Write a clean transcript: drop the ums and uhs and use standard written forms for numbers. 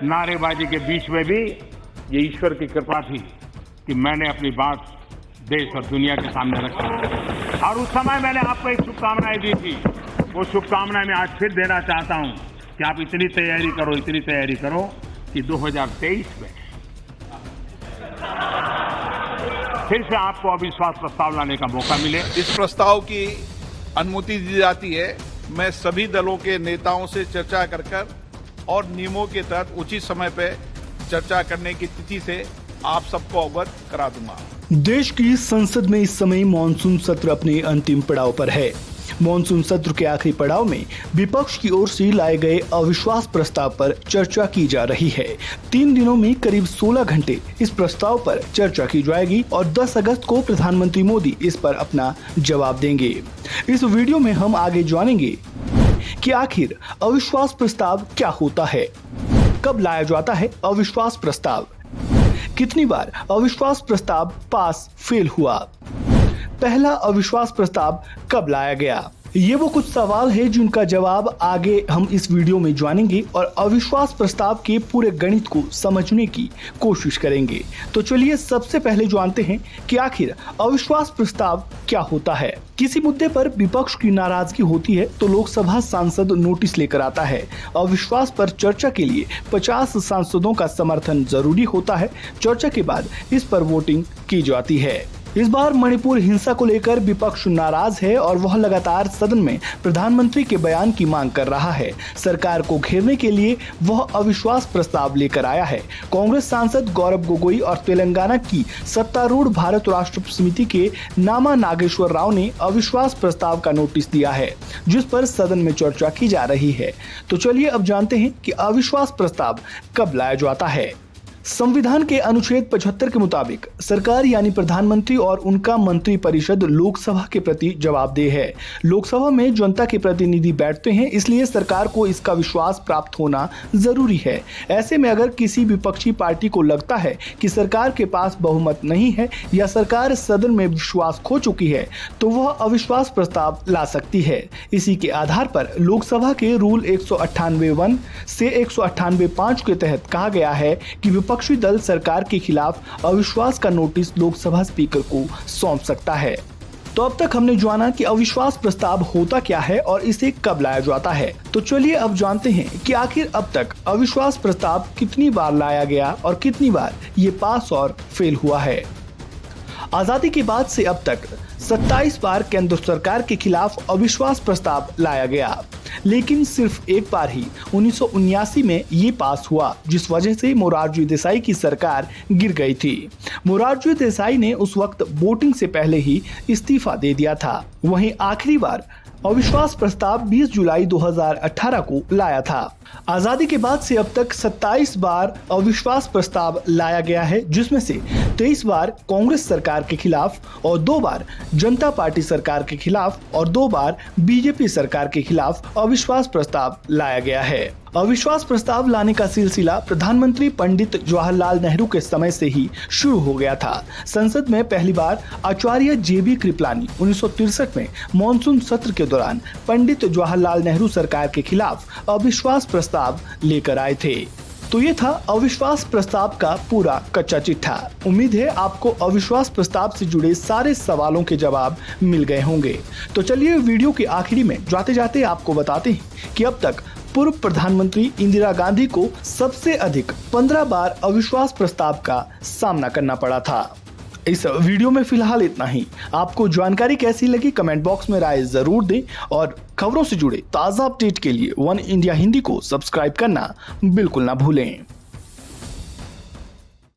नारेबाजी के बीच में भी ये ईश्वर की कृपा थी कि मैंने अपनी बात देश और दुनिया के सामने रखी और उस समय मैंने आपको एक शुभकामनाएं दी थी। वो शुभकामनाएं मैं आज फिर देना चाहता हूं कि आप इतनी तैयारी करो कि 2023 में फिर से आपको अविश्वास प्रस्ताव लाने का मौका मिले। इस प्रस्ताव की अनुमति दी जाती है। मैं सभी दलों के नेताओं से चर्चा कर और नियमों के तहत उचित समय पर चर्चा करने की तिथि से आप सबको अवगत करा दूंगा। देश की संसद में इस समय मॉनसून सत्र अपने अंतिम पड़ाव पर है। मॉनसून सत्र के आखिरी पड़ाव में विपक्ष की ओर से लाए गए अविश्वास प्रस्ताव पर चर्चा की जा रही है। 3 दिनों में करीब 16 घंटे इस प्रस्ताव पर चर्चा की जाएगी और 10 अगस्त को प्रधानमंत्री मोदी इस पर अपना जवाब देंगे। इस वीडियो में हम आगे जानेंगे कि आखिर अविश्वास प्रस्ताव क्या होता है, कब लाया जाता है अविश्वास प्रस्ताव, कितनी बार अविश्वास प्रस्ताव पास फेल हुआ, पहला अविश्वास प्रस्ताव कब लाया गया। ये वो कुछ सवाल है जिनका जवाब आगे हम इस वीडियो में जानेंगे और अविश्वास प्रस्ताव के पूरे गणित को समझने की कोशिश करेंगे। तो चलिए सबसे पहले जानते हैं कि आखिर अविश्वास प्रस्ताव क्या होता है। किसी मुद्दे पर विपक्ष की नाराजगी होती है तो लोकसभा सांसद नोटिस लेकर आता है। अविश्वास पर चर्चा के लिए 50 सांसदों का समर्थन जरूरी होता है। चर्चा के बाद इस पर वोटिंग की जाती है। इस बार मणिपुर हिंसा को लेकर विपक्ष नाराज है और वह लगातार सदन में प्रधानमंत्री के बयान की मांग कर रहा है। सरकार को घेरने के लिए वह अविश्वास प्रस्ताव लेकर आया है। कांग्रेस सांसद गौरव गोगोई और तेलंगाना की सत्तारूढ़ भारत राष्ट्र समिति के नामा नागेश्वर राव ने अविश्वास प्रस्ताव का नोटिस दिया है, जिस पर सदन में चर्चा की जा रही है। तो चलिए अब जानते हैं कि अविश्वास प्रस्ताव कब लाया जाता है। संविधान के अनुच्छेद 75 के मुताबिक सरकार यानी प्रधानमंत्री और उनका मंत्री परिषद लोकसभा के प्रति जवाबदेह है। लोकसभा में जनता के प्रतिनिधि बैठते हैं, इसलिए सरकार को इसका विश्वास प्राप्त होना जरूरी है। ऐसे में अगर किसी विपक्षी पार्टी को लगता है कि सरकार के पास बहुमत नहीं है या सरकार सदन में विश्वास खो चुकी है तो वह अविश्वास प्रस्ताव ला सकती है। इसी के आधार पर लोकसभा के रूल 198(1) से 198(5) के तहत कहा गया है कि विपक्षी दल सरकार के खिलाफ अविश्वास का नोटिस लोकसभा स्पीकर को सौंप सकता है। तो अब तक हमने जाना कि अविश्वास प्रस्ताव होता क्या है और इसे कब लाया जाता है। तो चलिए अब जानते हैं कि आखिर अब तक अविश्वास प्रस्ताव कितनी बार लाया गया और कितनी बार ये पास और फेल हुआ है। आजादी के बाद से अब तक 27 बार केंद्र सरकार के खिलाफ अविश्वास प्रस्ताव लाया गया, लेकिन सिर्फ एक बार ही 1979 में ये पास हुआ, जिस वजह से मोरारजी देसाई की सरकार गिर गई थी। मोरारजी देसाई ने उस वक्त वोटिंग से पहले ही इस्तीफा दे दिया था। वहीं आखिरी बार अविश्वास प्रस्ताव 20 जुलाई 2018 को लाया था। आजादी के बाद से अब तक 27 बार अविश्वास प्रस्ताव लाया गया है, जिसमें से 23 बार कांग्रेस सरकार के खिलाफ और 2 बार जनता पार्टी सरकार के खिलाफ और 2 बार बीजेपी सरकार के खिलाफ अविश्वास प्रस्ताव लाया गया है। अविश्वास प्रस्ताव लाने का सिलसिला प्रधानमंत्री पंडित जवाहरलाल नेहरू के समय से ही शुरू हो गया था। संसद में पहली बार आचार्य JB कृपलानी 1963 में मॉनसून सत्र के दौरान पंडित जवाहरलाल नेहरू सरकार के खिलाफ अविश्वास प्रस्ताव लेकर आए थे। तो ये था अविश्वास प्रस्ताव का पूरा कच्चा चिट्ठा। उम्मीद है आपको अविश्वास प्रस्ताव से जुड़े सारे सवालों के जवाब मिल गए होंगे। तो चलिए वीडियो के आखिरी में जाते जाते आपको बताते हैं कि अब तक पूर्व प्रधानमंत्री इंदिरा गांधी को सबसे अधिक 15 बार अविश्वास प्रस्ताव का सामना करना पड़ा था। इस वीडियो में फिलहाल इतना ही। आपको जानकारी कैसी लगी कमेंट बॉक्स में राय जरूर दें और खबरों से जुड़े ताज़ा अपडेट के लिए वन इंडिया हिंदी को सब्सक्राइब करना बिल्कुल ना भूलें।